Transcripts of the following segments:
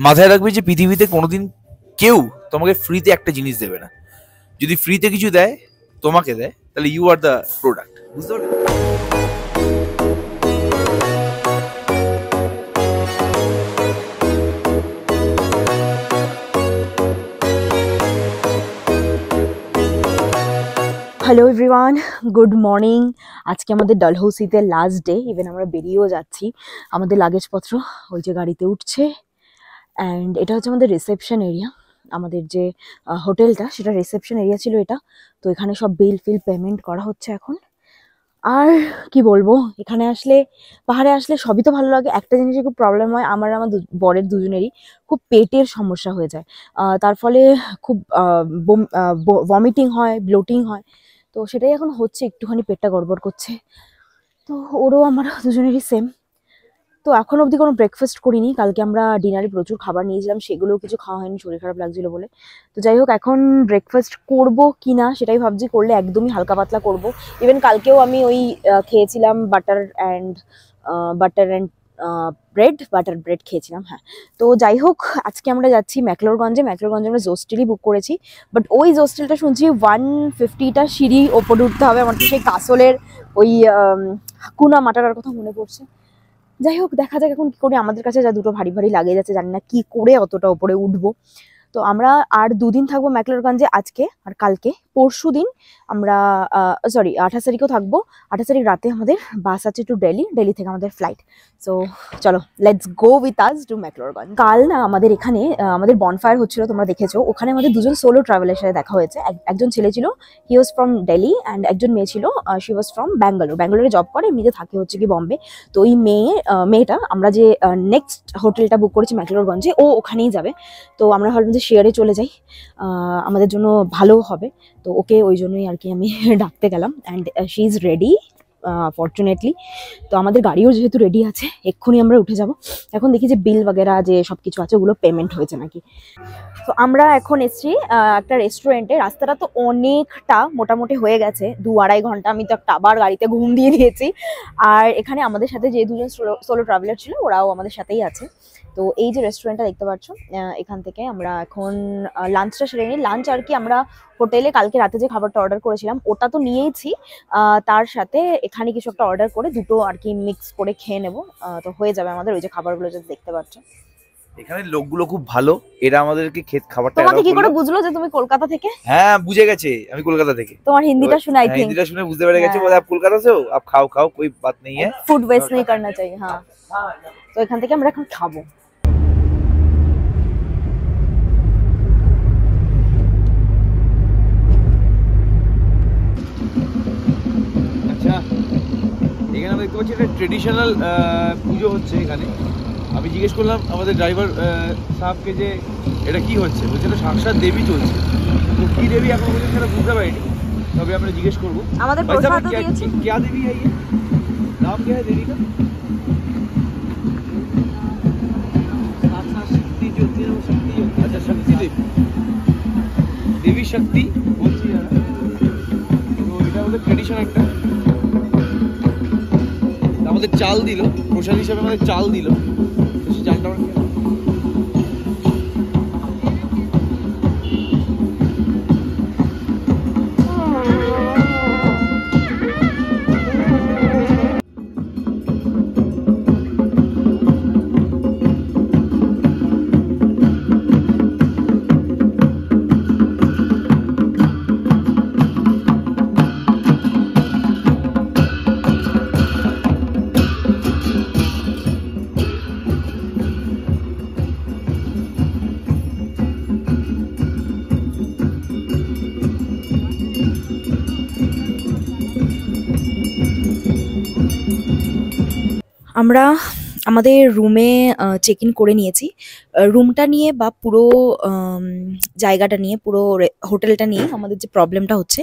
মাথায় রাখবে যে পৃথিবীতে কোনোদিন কেউ তোমাকে ফ্রিতে একটা জিনিস দেবে না। যদি ফ্রিতে কিছু দেয়, তোমাকে দেয়, তাহলে ইউ আর দ্য প্রোডাক্ট। বুঝতে পারলে? Hello everyone, good morning. আজকে আমাদের ডালহৌসিতে লাস্ট ডে, ইভেন আমরা বেরিয়েও যাচ্ছি। আমাদের লাগেজপত্র ওই যে গাড়িতে উঠছে। অ্যান্ড এটা হচ্ছে আমাদের রিসেপশন এরিয়া। আমাদের যে হোটেলটা, সেটা রিসেপশন এরিয়া ছিল এটা। তো এখানে সব বিল ফিল পেমেন্ট করা হচ্ছে এখন। আর কি বলবো, এখানে আসলে, পাহাড়ে আসলে সবই তো ভালো লাগে। একটা জিনিসে খুব প্রবলেম হয় আমার বরের দুজনেরই, খুব পেটের সমস্যা হয়ে যায়। তার ফলে খুব ভমিটিং হয়, ব্লোটিং হয়। তো সেটাই এখন হচ্ছে, একটুখানি পেটটা গড়বড় করছে। তো ওরও আমারও দুজনেরই সেম। তো এখন অবধি কোনো ব্রেকফাস্ট করিনি। কালকে আমরা ডিনারে প্রচুর খাবার নিয়েছিলাম, সেগুলোও কিছু খাওয়া হয়নি, শরীর খারাপ লাগছিল বলে। তো যাই হোক, এখন ব্রেকফাস্ট করবো কি না সেটাই ভাবছি। করলে একদমই হালকা পাতলা করবো। ইভেন কালকেও আমি ওই খেয়েছিলাম বাটার অ্যান্ড বাটার ব্রেড খেয়েছিলাম। হ্যাঁ, তো যাই হোক, আজকে আমরা যাচ্ছি ম্যাকলোরগঞ্জে আমরা জোস্টেলই বুক করেছি। বাট ওই জোস্টেলটা শুনছি 150টা সিঁড়ি ওপরে উঠতে হবে। আমার তো সেই কাসলের ওই কুনা মাটারার কথা মনে পড়ছে। যাই হোক, দেখা যাক এখন কি করে। আমাদের কাছে যা দুটো ভারী ভারী লাগেজ আছে, জানি না কি করে অতটা উপরে উঠবো। তো আমরা আর দুদিন থাকবো ম্যাকলোরগঞ্জে, আজকে আর কালকে। পরশু দিন আমরা 28 তারিখও থাকবো। 28 তারিখ রাতে আমাদের বাস আছে টু দিল্লি থেকে আমাদের ফ্লাইট। সো চলো, let's go with us to McLeodganj. কাল না আমাদের এখানে আমাদের বনফায়ার হচ্ছিল, তোমরা দেখেছো। ওখানে আমাদের দুজন সোলো ট্রাভেলের সাথে দেখা হয়েছে। একজন ছেলে ছিল, হি ওয়াজ ফ্রম দিল্লি, অ্যান্ড একজন মেয়ে ছিল, শি ওয়াজ ফ্রম ব্যাঙ্গালোরে জব করে, এমনিতে থাকে হচ্ছে কি বম্বে। তো ওই মেয়েটা, আমরা যে নেক্সট হোটেলটা বুক করেছি ম্যাকলোরগঞ্জে, ও ওখানেই যাবে। তো আমরা ভাবলাম যে শেয়ারে চলে যাই, আমাদের জন্য ভালো হবে। তো ওকে ওই জন্যই আর কি আমি ডাকতে গেলাম। And she is ready fortunately. তো আমাদের গাড়িও যেহেতু রেডি আছে, এক্ষুনি আমরা উঠে যাব। এখন দেখি যে বিল বাগেরা যে সব কিছু আছে ওগুলো পেমেন্ট হয়েছে নাকি। তো আমরা এখন এসছি একটা রেস্টুরেন্টে। রাস্তাটা তো অনেকটা মোটামুটি হয়ে গেছে, 2-2.5 ঘন্টা। আমি তো একটা আবার গাড়িতে ঘুম দিয়ে দিয়েছি। আর এখানে আমাদের সাথে যে দুজন সোলো ট্রাভেলার ছিল, ওরাও আমাদের সাথেই আছে। তো এই যে রেস্টুরেন্টটা দেখতে পাচ্ছ, এখান থেকে আমরা এখন লাঞ্চটা সেরে নিই। লাঞ্চ আর কি আমরা হোটেলে কালকে রাতে যে খাবারটা অর্ডার করেছিলাম ওটা তো নিয়েইছি, তার সাথে এখানে কিছু একটা অর্ডার করে দুটো আর কি মিক্স করে খেয়ে নেবো। তো হয়ে যাবে আমাদের ওই যে খাবারগুলো যদি দেখতে পাচ্ছ। এখানে লোকগুলো খুব ভালো, এরা আমাদেরকে খাবারটা তোমাকে কি করে বুঝলো যে তুমি কলকাতা থেকে? হ্যাঁ, বুঝে গেছে আমি কলকাতা থেকে। তোমার হিন্দিটা শুনে আই থিংক, হিন্দিটা শুনে বুঝতে পেরে গেছে। বলে আপ কলকাতা से हो, आप खाओ खाओ, कोई बात नहीं है, ফুড ওয়েস্ট नहीं करना चाहिए। হ্যাঁ, তো এখান থেকে আমরা এখন খাবো। আচ্ছা, এখানে আমরা দেখতে পাচ্ছি একটা ট্রেডিশনাল পুজো হচ্ছে এখানে। আমি জিজ্ঞেস করলাম আমাদের ড্রাইভার সাহেবকে যে এটা কি হচ্ছে। বলছে এটা সাক্ষাৎ দেবী চলছে। তো কি দেবী এখন পর্যন্ত সেটা বুঝতে পারিনি, তবে আমরা জিজ্ঞেস করবো। আমাদের প্রসাদ দিয়েছি। क्या देवी है ये? नाम क्या है देवी का? शक्ति जो होती है वो शक्ति होती है। अच्छा, शक्ति देवी शक्ति বলছি। তো এটা আমাদের ট্রেডিশন একটা। আমাদের চাল দিল প্রসাদ হিসাবে, আমাদের চাল দিল। চালটা আমরা আমাদের রুমে চেক ইন করে নিয়েছি। রুমটা নিয়ে বা পুরো জায়গাটা নিয়ে, পুরো হোটেলটা নিয়ে আমাদের যে প্রবলেমটা হচ্ছে,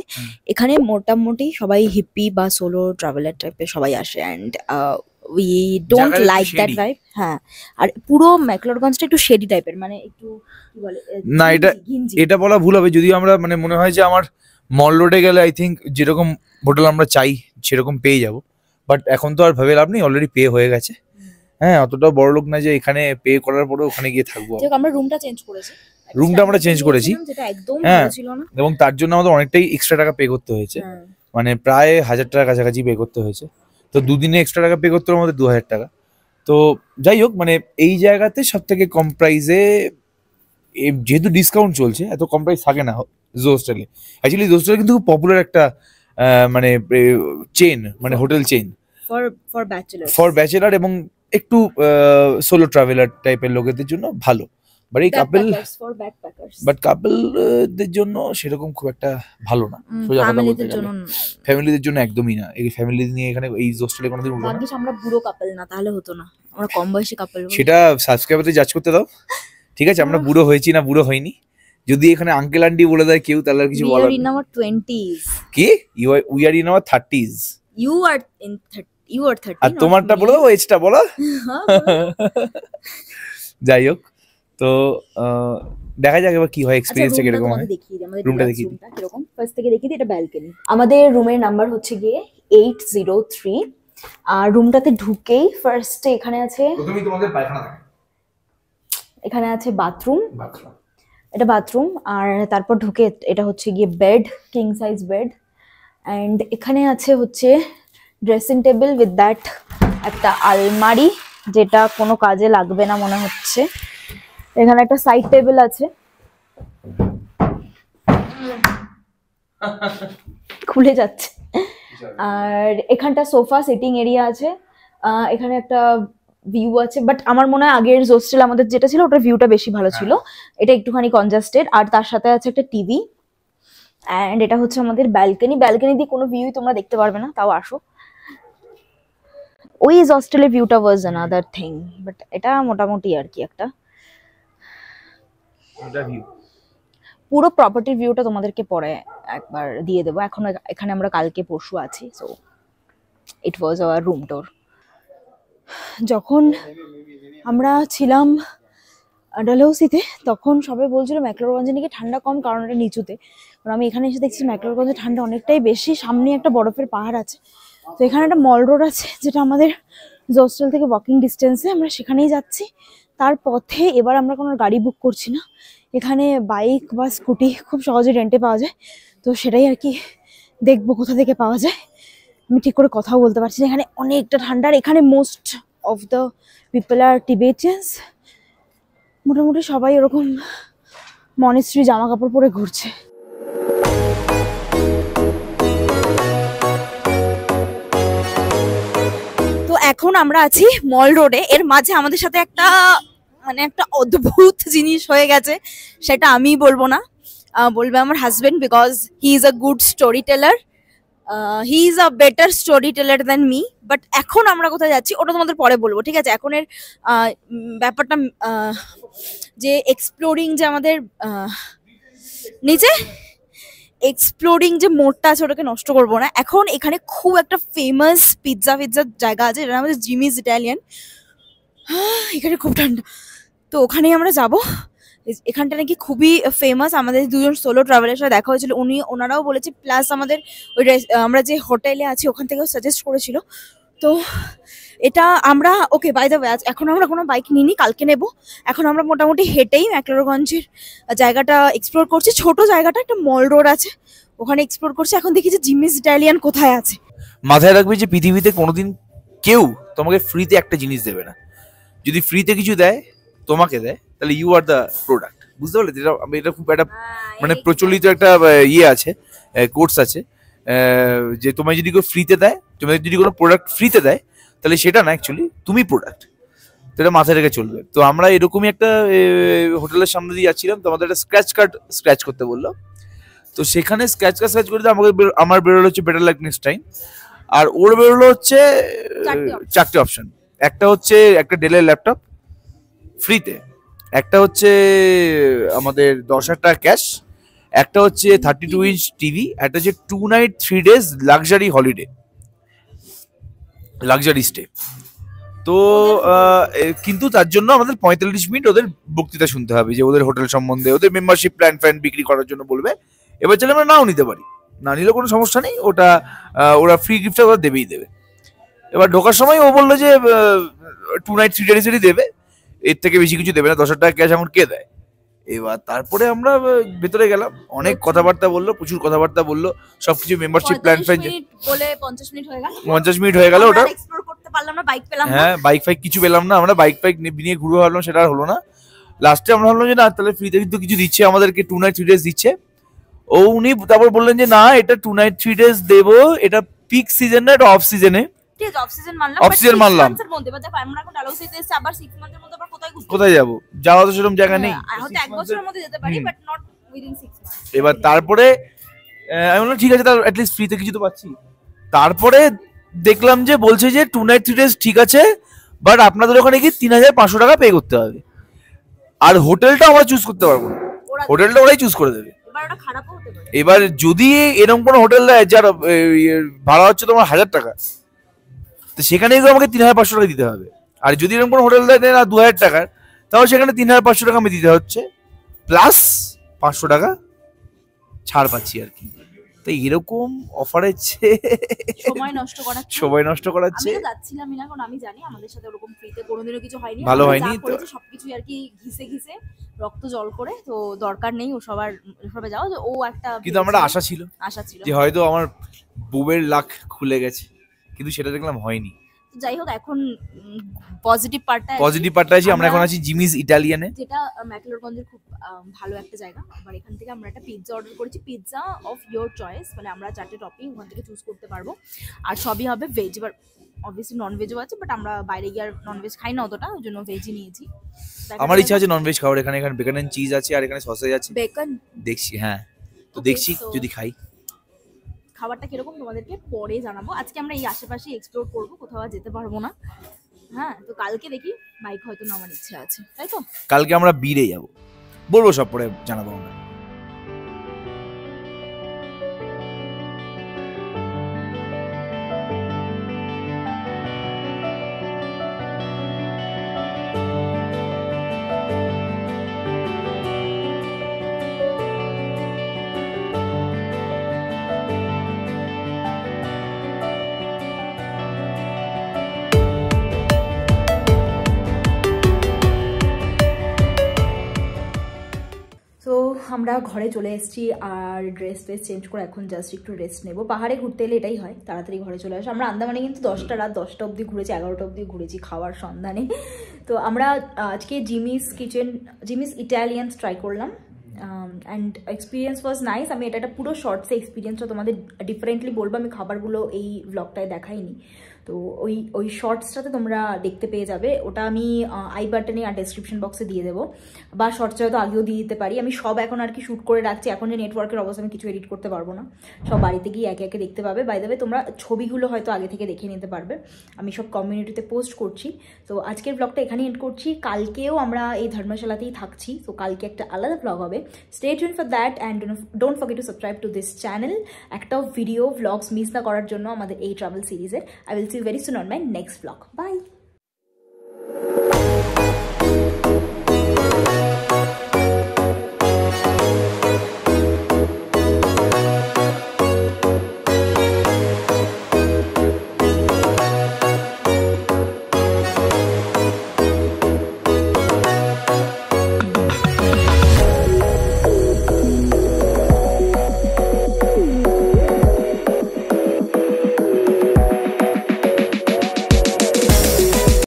এখানে মোটামুটি সবাই হিপ্পি বা সোলো ট্রাভেলার টাইপের সবাই আসে। And we don't like that vibe. হ্যাঁ, আর পুরো ম্যাকলোরগঞ্জটা একটু শেডি টাইপের, মানে একটু কি বলে না, এটা বলা ভুল হবে। যদিও আমরা মানে মনে হয় যে আমার মল রোডে গেলে আই থিঙ্ক যেরকম হোটেল আমরা চাই সেরকম পেয়ে যাব। বাট এখন তো আর ভেবে লাভ নেই, অলরেডি পে হয়ে গেছে। হ্যাঁ অতটাও বড় লোক না যে এখানে পে করার পরে ওখানে গিয়ে থাকবো। আমরা রুমটা চেঞ্জ করেছি, রুমটা আমরা চেঞ্জ করেছি, যেটা একদম হ্যাঁ, ভালো ছিল না, এবং তার জন্য আমাদের অনেকটাই এক্সট্রা টাকা পে করতে হয়েছে, মানে প্রায় 1000 টাকার কাছাকাছি পে করতে হয়েছে। তো দুদিনে এক্সট্রা টাকা পে করতে হলো আমাদের 2000 টাকা। তো যাই হোক, মানে এই জায়গাতে সব থেকে কম প্রাইসে, যেহেতু ডিসকাউন্ট চলছে, এত কম প্রাইস থাকে না জো হোস্টেলে। অ্যাকচুয়ালি জো হোস্টেল কিন্তু খুব পপুলার একটা মানে চেন, মানে হোটেল চেন ফর ব্যাচেলার এবং একটু সোলো ট্রাভেলার টাইপের লোকেদের জন্য ভালো। বাট এই কাপলদের জন্য সেরকম খুব একটা ভালো না, সোজা কথা বলতে গেলে। ফ্যামিলিদের জন্য একদমই না। এই ফ্যামিলি নিয়ে এখানে এই হোস্টেলে কোনোদিন উঠবো না। আমরা বুড়ো কাপল না, তাহলে হতো না, আমরা কম বয়সী কাপল। সেটা সাবস্ক্রাইবারদের জাজ করতে দাও, ঠিক আছে? আমরা বুড়ো হয়েছি না বুড়ো হইনি। যদি এখানে আঙ্কেল আন্টি বলে দেয় কেউ, তাহলে আর কিছু বলার নেই। ইন আওয়ার 20s, কি we are in our 30s, you are in 30, আর তোমারটা বলো, এজটা বলো। যাই হোক, তো দেখা যাক এবার কি হয়, এক্সপেরিয়েন্সটা কিরকম হয়। রুমটা দেখিয়ে দিই কিরকম, ফার্স্ট থেকে দেখিয়ে দিই। এটা ব্যালকনি। আমাদের রুমের নাম্বার হচ্ছে গিয়ে 803। আর রুমটাতে ঢুকেই ফার্স্টে এখানে আছে, প্রথমেই তোমাদের পায়খানা থাকে, এখানে আছে বাথরুম, এটা বাথরুম। আর তারপর ঢুকে এটা হচ্ছে গিয়ে bed, king size bed. And এখানে আছে হচ্ছে ড্রেসিং টেবিল উইথ দ্যাট একটা আলমারি, যেটা কোনো কাজে লাগবে না মনে হচ্ছে। এখানে একটা সাইড টেবিল আছে, খুলে যাচ্ছে। আর এখানটা সোফা সিটিং এরিয়া আছে। এখানে একটা ভিউ আছে, বাট আমার মনে হয় আগের হোস্টেল আমাদের যেটা ছিল ওটার ভিউটা বেশি ভালো ছিল, এটা একটুখানি কনজাস্টেড। আর তার সাথে আছে একটা টিভি। অ্যান্ড এটা হচ্ছে আমাদের ব্যালকনি। ব্যালকনি দিয়ে কোনো ভিউই তোমরা দেখতে পারবে না, তাও আসো। ওই হোস্টেলের ভিউটা ওয়াজ অ্যানাদার থিং, বাট এটা মোটামুটি আর কি একটা পুরো প্রপার্টির ভিউটা তোমাদেরকে পরে একবার দিয়ে দেবো। এখন এখানে আমরা কালকে পরশু আছি। So it was our room tour. যখন আমরা ছিলাম ডালহৌসিতে তখন সবাই বলছিল ম্যাকলোডগঞ্জে নাকি ঠান্ডা কম, কারণ এটা নিচুতে। কারণ আমি এখানে এসে দেখছি ম্যাকলোডগঞ্জে ঠান্ডা অনেকটাই বেশি। সামনে একটা বরফের পাহাড় আছে, তো এখানে একটা মল রোড আছে যেটা আমাদের হোস্টেল থেকে ওয়াকিং ডিস্টেন্সে, আমরা সেখানেই যাচ্ছি। তার পথে এবার আমরা কোনো গাড়ি বুক করছি না, এখানে বাইক বা স্কুটি খুব সহজে রেন্টে পাওয়া যায়। তো সেটাই আর কি দেখবো কোথা থেকে পাওয়া যায়। আমি ঠিক করে কথাও বলতে পারছি না, এখানে অনেকটা ঠান্ডা। আর এখানে মোস্ট অফ দ্য পিপল আর টিবেটিয়ানস, মোটামুটি সবাই এরকম মনেস্ট্রি জামা কাপড় পরে ঘুরছে। তো এখন আমরা আছি মল রোডে। এর মাঝে আমাদের সাথে একটা মানে একটা অদ্ভুত জিনিস হয়ে গেছে, সেটা আমি বলবো না, বলবে আমার husband, because he is a good storyteller, he is a better storyteller than me. But এখন আমরা কোথায় যাচ্ছি ওটা তোমাদের পরে বলবো, ঠিক আছে? এখন এর ব্যাপারটা যে এক্সপ্লোরিং, যে আমাদের নিচে এক্সপ্লোরিং যে মোড়টা আছে ওটাকে নষ্ট করবো না। এখন এখানে খুব একটা ফেমাস পিৎজার জায়গা আছে, যেটা আমাদের জিমিস ইটালিয়ান। এখানে খুব ঠান্ডা, তো ওখানেই আমরা যাব। এখানটা নাকি খুবই ফেমাস। আমাদের দুজন সোলো ট্রাভেলের সাথে দেখা হয়েছিল, ওনারাও বলেছে, প্লাস আমাদের ওই আমরা যে হোটেলে আছি ওখান থেকেও সাজেস্ট করেছিল। তো এটা আমরা ওকে, বাই দ্য ওয়ে, এখন আমরা কোনো বাইক নিইনি, কালকে নেব। এখন আমরা মোটামুটি হেঁটেই ম্যাকলোডগঞ্জের জায়গাটা এক্সপ্লোর করছি। ছোট জায়গাটা, একটা মল রোড আছে, ওখানে এক্সপ্লোর করছি। এখন দেখি যে জিমিস ইটালিয়ান কোথায় আছে। মাথায় রাখবে যে পৃথিবীতে কোনোদিন কেউ তোমাকে ফ্রিতে একটা জিনিস দেবে না। যদি ফ্রিতে কিছু দেয়, তোমাকে দেয়, তাহলে ইউ আর দ্য প্রোডাক্ট। বুঝতে পারলে? এটা খুব একটা মানে প্রচলিত একটা ইয়ে আছে, কোর্স আছে, যে তোমায় যদি কেউ ফ্রিতে দেয়, তোমাদের যদি কোনো প্রোডাক্ট ফ্রিতে দেয়, তাহলে সেটা না, অ্যাকচুয়ালি তুমি প্রোডাক্ট। সেটা মাথায় রেখে চলবে। তো আমরা এরকমই একটা হোটেলের সামনে দিয়ে যাচ্ছিলাম, তো আমাদের একটা স্ক্র্যাচ করতে বললো। তো সেখানে স্ক্র্যাচ করে আমার বেরোলো হচ্ছে বেটার লাইক নেক্সট টাইম, আর ওর বেরোলো হচ্ছে 4টে অপশন। একটা হচ্ছে একটা ডেলের ল্যাপটপ ফ্রিতে, একটা হচ্ছে আমাদের 10,000 টাকা ক্যাশ, একটা হচ্ছে 32 ইঞ্চ টিভি, একটা হচ্ছে 2 night 3 days luxury holiday, luxury stay. তো কিন্তু তার জন্য আমাদের 45 মিনিট ওদের বক্তৃতা শুনতে হবে, যে ওদের হোটেল সম্বন্ধে, ওদের মেম্বারশিপ প্ল্যান বিক্রি করার জন্য বলবে। এবার চাইলে আমরা নাও নিতে পারি, না নিলেও কোনো সমস্যা নেই, ওটা ওরা ফ্রি গিফটটা ওরা দেবেই দেবে। এবার ঢোকার সময় ও বললো যে 2 নাইট 3 ডেজেরই দেবে, এর থেকে বেশি কিছু দেবে না। 10,000 টাকা ক্যাশ এখন কে দেয়? এবার তারপরে আমরা ভেতরে গেলাম, অনেক কথাবার্তা বললো, প্রচুর কথাবার্তা বললো, সবকিছু মেম্বারশিপ প্ল্যান ফ্যান বলে 50 মিনিট হয়ে গেল। 50 মিনিট হয়ে গেল ওটা, এক্সপ্লোর করতে পারলাম না, বাইক পেলাম না। হ্যাঁ বাইক ফাইক কিছু পেলাম না, আমরা বাইক ফাইক নিয়ে ঘুরে ভাবলাম, সেটা আর হলো না। লাস্টে আমরা ভাবলাম যে না তাহলে ফ্রিতে কিন্তু কিছু দিচ্ছে আমাদেরকে, 2 নাইট 3 ডেজ দিচ্ছে। ও উনি তারপর বললেন যে না এটা 2 নাইট 3 ডেজ দেবো, এটা পিক সিজন না, এটা অফ সিজনে। ঠিক আছে অফ সিজন মানলাম, অফ সিজন মানলাম। আমরা এখন ডালহৌসি এসে আবার 6 মান্থের মধ্যে আবার কোথায় যাব? যাওয়া তো সেরকম জায়গা নেই, হয়তো 1 বছরের মধ্যে যেতে পারি, বাট নট উইদিন 6 মান্থস। এবার তারপরে আমি বললাম ঠিক আছে, তাহলে অ্যাটলিস্ট ফ্রিতে কিছু তো পাচ্ছি। তারপরে দেখলাম যে বলছে যে 2 নাইট 3 ডেজ ঠিক আছে, বাট আপনাদের ওখানে কি 3,500 টাকা পে করতে হবে, আর হোটেলটা আমরা চুজ করতে পারবো না, হোটেলটা ওরাই চুজ করে দেবে। এবার ওটা খারাপও হতে পারে। এবার যদি এরকম কোনো হোটেল দেয় যার ভাড়া হচ্ছে তোমার 1,000 টাকা, তো সেখানে গিয়ে আমাকে 3,500 টাকা দিতে হবে। আর যদি এরকম কোনো হোটেল দেয় না 2,000 টাকার, তাহলে সেখানে 3,500 টাকা আমি দিতে হচ্ছে, প্লাস 500 টাকা ছাড় পাচ্ছি আর কি। তো এরকম অফারের সময় নষ্ট করাচ্ছে, সময় নষ্ট করাচ্ছে। আমি যাচ্ছিলাম না, কারণ আমি জানি আমাদের সাথে ওরকম ফ্রিতে কোনোদিনও কিছু হয়নি, ভালো হয়নি তো সবকিছু আর কি ঘিসে ঘিসে রক্ত জল করে, তো দরকার নেই ও সবার এভাবে যাওয়া। ও একটা কিন্তু আমার আশা ছিল যে হয়তো আমার বুবের লাক খুলে গেছে, কিন্তু সেটা দেখলাম হয়নি। যাই হোক, এখন পজিটিভ পার্টটা আছি। আমরা এখন আছি জিমিস ইটালিয়ানে, যেটা ম্যাকলোরগঞ্জের খুব ভালো একটা জায়গা। আবার এখান থেকে আমরা একটা পিৎজা অর্ডার করেছি, পিৎজা অফ ইয়োর চয়েস, মানে আমরা 4টে টপিং ওখান থেকে চুজ করতে পারবো, আর সবই হবে ভেজ। এবার অবভিয়াসলি নন ভেজও আছে, বাট আমরা বাইরে গিয়ে আর নন ভেজ খাই না অতটা, ওই জন্য ভেজই নিয়েছি। আমার ইচ্ছা আছে নন ভেজ খাওয়ার, এখানে বেকন এন্ড চিজ আছে, আর এখানে সসেজ আছে। বেকন দেখছি, হ্যাঁ তো দেখছি যদি খাই। খাবারটা কিরকম তোমাদেরকে পরে জানাবো। আজকে আমরা এই আশেপাশে এক্সপ্লোর করবো, কোথাও আর যেতে পারবো না। হ্যাঁ, তো কালকে দেখি বাইক হয়তো নামার ইচ্ছা আছে, তাই তো কালকে আমরা বীরে যাবো, বলবো সব পরে জানাবো আমরা। আমরা ঘরে চলে এসেছি, আর ড্রেস চেঞ্জ করে এখন জাস্ট একটু রেস্ট নেবো। পাহাড়ে ঘুরতে এলে এটাই হয়, তাড়াতাড়ি ঘরে চলে আসে। আমরা আন্দামানে কিন্তু রাত 10টা অবধি ঘুরেছি, 11টা অবধি ঘুরেছি খাওয়ার সন্ধানে। তো আমরা আজকে জিমিস ইটালিয়ানস ট্রাই করলাম, অ্যান্ড এক্সপিরিয়েন্স ওয়াজ নাইস। আমি এটা একটা পুরো শর্টসে এক্সপিরিয়েন্সটা তোমাদের ডিফারেন্টলি বলবো, আমি খাবারগুলো এই ব্লগটায় দেখাইনি, তো ওই শর্টসটাতে তোমরা দেখতে পেয়ে যাবে। ওটা আমি আই বাটনে আর ডেসক্রিপশন বক্সে দিয়ে দেবো, বা শর্টসটা হয়তো আগেও দিয়ে দিতে পারি। আমি সব এখন আর কি শ্যুট করে রাখছি, এখন যে নেটওয়ার্কের অবস্থা, আমি কিছু এডিট করতে পারবো না, সব বাড়িতে গিয়ে একে একে দেখতে পাবে। বাই দ্য ওয়ে তোমরা ছবিগুলো হয়তো আগে থেকে দেখে নিতে পারবে, আমি সব কমিউনিটিতে পোস্ট করছি। তো আজকের ব্লগটা এখানেই এন্ড করছি। কালকেও আমরা এই ধর্মশালাতেই থাকছি, তো কালকে একটা আলাদা ব্লগ হবে। Stay tune for that, and don't forget to subscribe to this channel, একটাও ভিডিও ব্লগস মিস না করার জন্য আমাদের এই ট্রাভেল সিরিজের। I will see you very soon on my next vlog. Bye.